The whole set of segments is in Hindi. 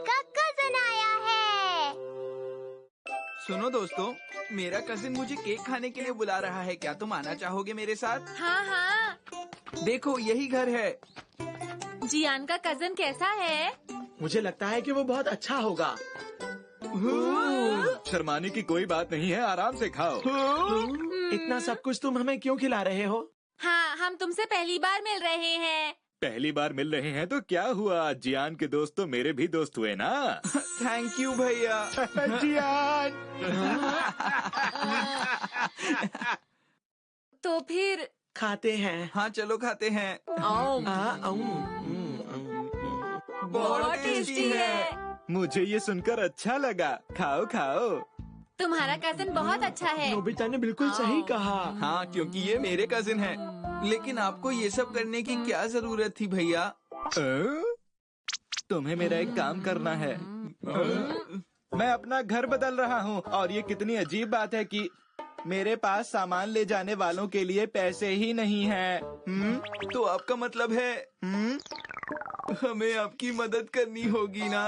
का कजन आया है। सुनो दोस्तों, मेरा कजिन मुझे केक खाने के लिए बुला रहा है। क्या तुम आना चाहोगे मेरे साथ? हाँ हाँ। देखो यही घर है। जियान का कजन कैसा है? मुझे लगता है कि वो बहुत अच्छा होगा। शर्माने की कोई बात नहीं है, आराम से खाओ। इतना सब कुछ तुम हमें क्यों खिला रहे हो? हाँ, हम तुमसे पहली बार मिल रहे हैं। पहली बार मिल रहे हैं तो क्या हुआ, जियान के दोस्त तो मेरे भी दोस्त हुए ना। थैंक यू भैया। जियान। तो फिर खाते हैं। हाँ चलो खाते हैं। बहुत टेस्टी है। मुझे ये सुनकर अच्छा लगा। खाओ खाओ। तुम्हारा कजन बहुत अच्छा है। नोबिता ने बिल्कुल सही कहा। हाँ, क्योंकि ये मेरे कजिन है। लेकिन आपको ये सब करने की क्या जरूरत थी भैया? तुम्हें मेरा एक काम करना है। मैं अपना घर बदल रहा हूँ और ये कितनी अजीब बात है कि मेरे पास सामान ले जाने वालों के लिए पैसे ही नहीं हैं। तो आपका मतलब है हमें आपकी मदद करनी होगी ना?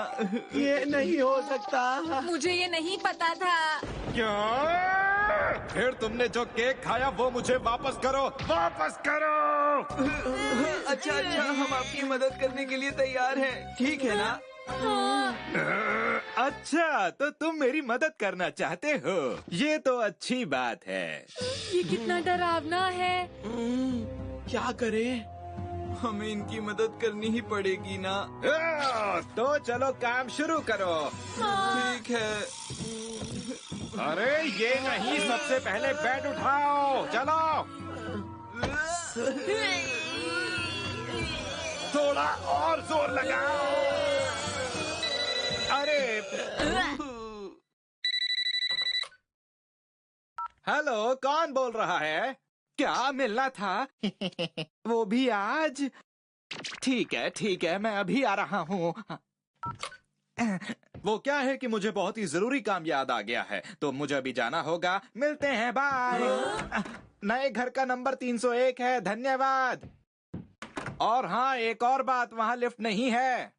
ये नहीं हो सकता। मुझे ये नहीं पता था। क्या? फिर तुमने जो केक खाया वो मुझे वापस करो, वापस करो। अच्छा अच्छा, हम आपकी मदद करने के लिए तैयार हैं, ठीक है ना? अच्छा, तो तुम मेरी मदद करना चाहते हो, ये तो अच्छी बात है। ये कितना डरावना है। क्या करें? हमें इनकी मदद करनी ही पड़ेगी ना? तो चलो काम शुरू करो। ठीक है। अरे ये नहीं, सबसे पहले बेड उठाओ, चलो। थोड़ा और जोर लगाओ। अरे हेलो, कौन बोल रहा है? क्या मिलना था? वो भी आज? ठीक है, मैं अभी आ रहा हूँ। वो क्या है कि मुझे बहुत ही जरूरी काम याद आ गया है, तो मुझे अभी जाना होगा। मिलते हैं, बाय। नए घर का नंबर 301 है, धन्यवाद। और हाँ, एक और बात, वहाँ लिफ्ट नहीं है।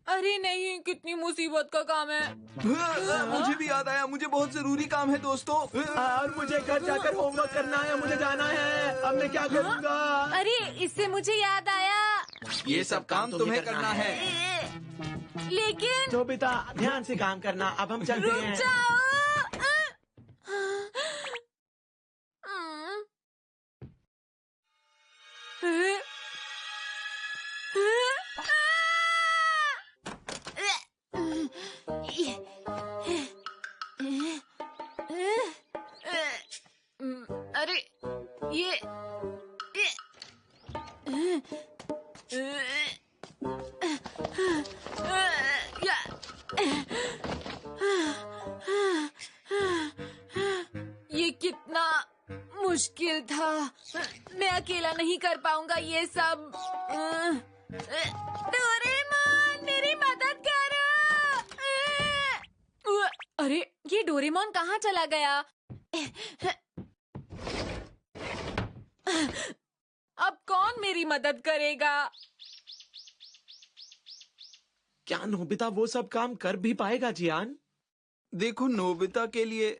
अरे नहीं, कितनी मुसीबत का काम है। मुझे भी याद आया, मुझे बहुत जरूरी काम है दोस्तों। और मुझे घर जाकर होमवर्क करना है, मुझे जाना है। अब मैं क्या करूँगा? अरे इससे मुझे याद आया। ये सब काम तुम्हें करना है। लेकिन नोबिता, ध्यान से काम करना। अब हम चलते रुक हैं। जाओ। अरे ये ये कितना मुश्किल था। मैं अकेला नहीं कर पाऊंगा ये सब। डोरेमोन, मेरी मदद करो। अरे ये डोरेमोन कहाँ चला गया? अब कौन मेरी मदद करेगा? क्या नोबिता वो सब काम कर भी पाएगा जियान? देखो नोबिता के लिए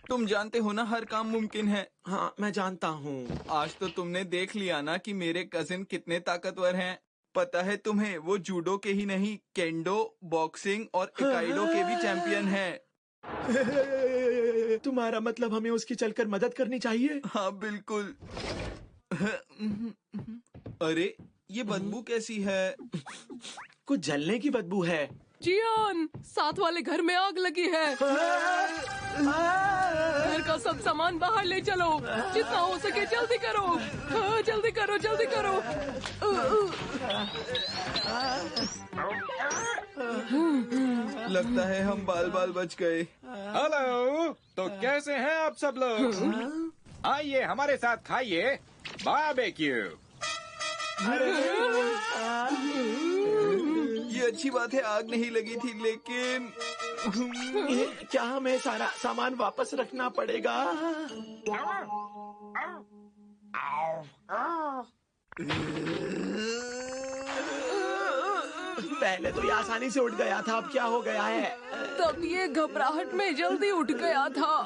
तुम जानते हो ना, हर काम मुमकिन है। हाँ, मैं जानता हूँ। आज तो तुमने देख लिया ना कि मेरे कजिन कितने ताकतवर हैं। पता है तुम्हें, वो जूडो के ही नहीं, केंडो, बॉक्सिंग और इकाइडो के भी चैंपियन हैं। तुम्हारा मतलब हमें उसकी चलकर मदद करनी चाहिए? हाँ बिल्कुल। अरे ये बदबू कैसी है? कुछ जलने की बदबू है। जियान, साथ वाले घर में आग लगी है। घर का सब सामान बाहर ले चलो, जितना हो सके जल्दी करो। हाँ, जल्दी करो, जल्दी करो। लगता है हम बाल बाल बच गए। हेलो, तो कैसे हैं आप सब लोग? आइए हमारे साथ खाइए बारबेक्यू। ये अच्छी बात है, आग नहीं लगी थी, लेकिन क्या हमें सारा सामान वापस रखना पड़ेगा? पहले तो ये आसानी से उठ गया था, अब क्या हो गया है? तब ये घबराहट में जल्दी उठ गया था।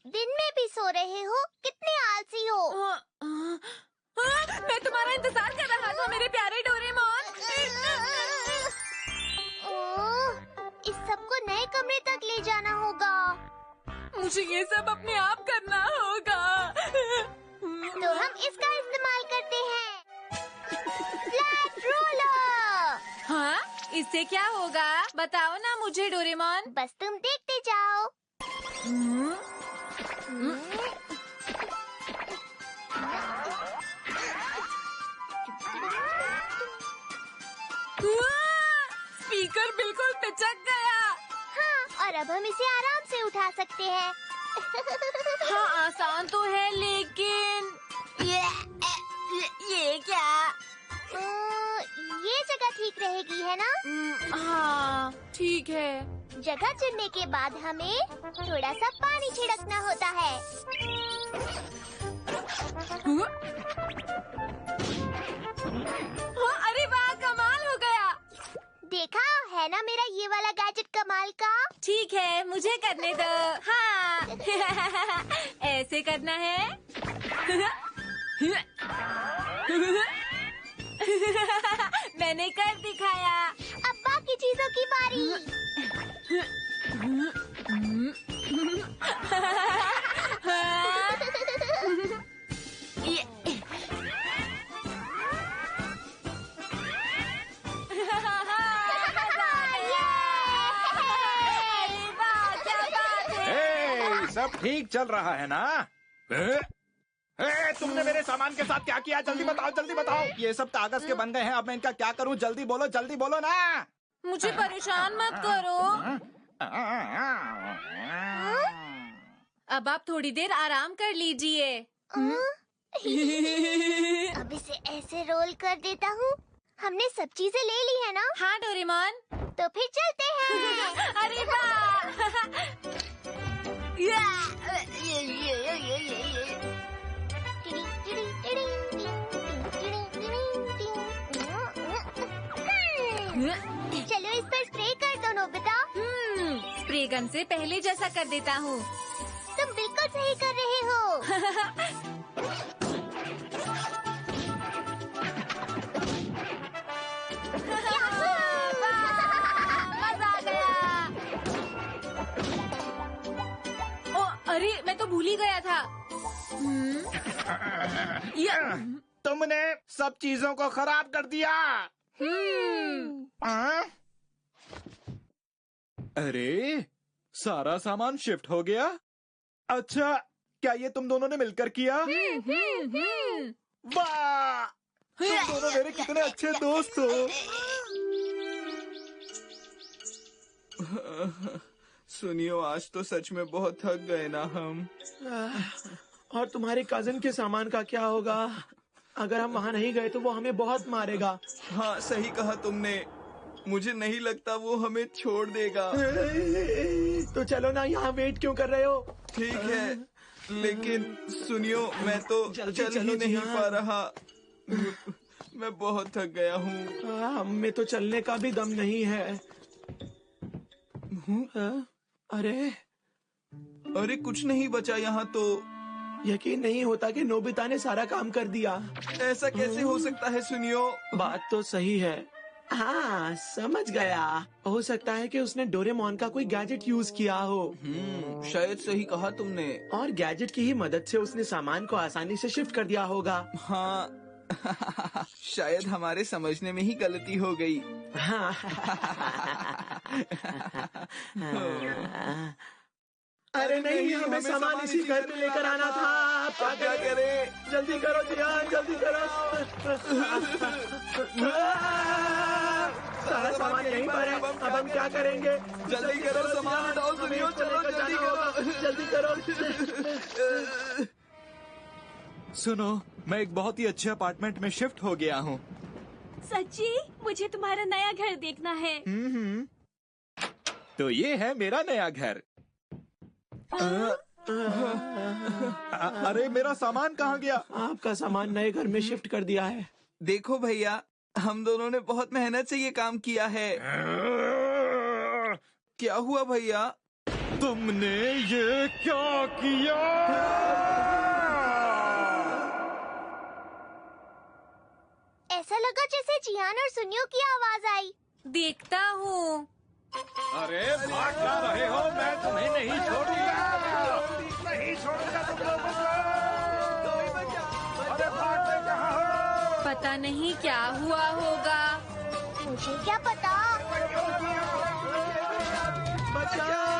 दिन में भी सो रहे हो, कितने आलसी हो। मैं तुम्हारा इंतजार कर रहा था मेरे प्यारे डोरेमोन। इस सबको नए कमरे तक ले जाना होगा। मुझे ये सब अपने आप करना होगा। तो हम इसका इस्तेमाल करते हैं। Flat roller. हाँ, इससे क्या होगा? बताओ ना मुझे डोरेमोन। बस तुम देखते जाओ। स्पीकर बिल्कुल पिचक गया। हाँ, और अब हम इसे आराम से उठा सकते हैं। हाँ, आसान तो है लेकिन ये क्या? ये जगह ठीक रहेगी है ना? हाँ, ठीक है। जगह चुनने के बाद हमें थोड़ा सा पानी छिड़कना होता है। हाँ, अरे वाह, कमाल हो गया। देखा है ना मेरा ये वाला गैजेट कमाल का? ठीक है, मुझे करने दो। हाँ। ऐसे करना है। मैंने कर दिखाया। अब बाकी चीजों की बारी। सब ठीक चल रहा है ना? तुमने मेरे सामान के साथ क्या किया? जल्दी बताओ, जल्दी बताओ। ये सब कागज के बन गए हैं, अब मैं इनका क्या करूं? जल्दी बोलो ना। मुझे परेशान मत करो। अब आप थोड़ी देर आराम कर लीजिए। अब इसे ऐसे रोल कर देता हूँ। हमने सब चीजें ले ली है ना? हाँ डोरेमोन। तो फिर चलते हैं। अरे वाह। चलो इस पर स्प्रे कर दो नोबिता। स्प्रे गन से पहले जैसा कर देता हूँ। तुम बिल्कुल सही कर रहे हो। मजा आ गया। ओ, अरे मैं तो भूल ही गया था। तुमने सब चीजों को खराब कर दिया। अरे सारा सामान शिफ्ट हो गया। अच्छा, क्या ये तुम दोनों ने मिलकर किया? वाह, तुम दोनों मेरे कितने अच्छे दोस्त हो। सुनियो, आज तो सच में बहुत थक गए ना हम। और तुम्हारे कजन के सामान का क्या होगा? अगर हम वहाँ नहीं गए तो वो हमें बहुत मारेगा। हाँ, सही कहा तुमने। मुझे नहीं लगता वो हमें छोड़ देगा। तो चलो ना, यहाँ वेट क्यों कर रहे हो? ठीक है, लेकिन सुनियो, मैं तो जल्दी चल ही चलो नहीं जियान। पा रहा। मैं बहुत थक गया हूँ। हम में तो चलने का भी दम नहीं है। अरे अरे कुछ नहीं बचा यहाँ तो। यकीन नहीं होता कि नोबिता ने सारा काम कर दिया। ऐसा कैसे हो सकता है सुनियो? बात तो सही है। हाँ, समझ गया। हो सकता है कि उसने डोरेमोन का कोई गैजेट यूज किया हो। शायद सही कहा तुमने। और गैजेट की ही मदद से उसने सामान को आसानी से शिफ्ट कर दिया होगा। हाँ। शायद हमारे समझने में ही गलती हो गई। हाँ। अरे नहीं, हमें सामान इसी घर पे लेकर आना था। अब क्या करें? जल्दी करो जियान, जल्दी करो। सारा सामान यहीं पर है। अब हम क्या करेंगे? जल्दी करो, सामान उठाओ सुनियो, चलो जल्दी करो। जल्दी करो। सुनो, मैं एक बहुत ही अच्छे अपार्टमेंट में शिफ्ट हो गया हूँ। सच्ची? मुझे तुम्हारा नया घर देखना है। तो ये है मेरा नया घर। अरे मेरा सामान कहाँ गया? आपका सामान नए घर में शिफ्ट कर दिया है। देखो भैया, हम दोनों ने बहुत मेहनत से ये काम किया है। क्या हुआ भैया? तुमने ये क्या किया? ऐसा लगा जैसे जियान और सुनियो की आवाज आई। देखता हूँ। अरे भाग जा रहे हो, मैं तुम्हें नहीं छोड़ूंगा, नहीं छोड़ूंगा तुम लोगों को। अरे भागते कहाँ हो? पता नहीं क्या हुआ होगा। मुझे क्या पता। बचाओ!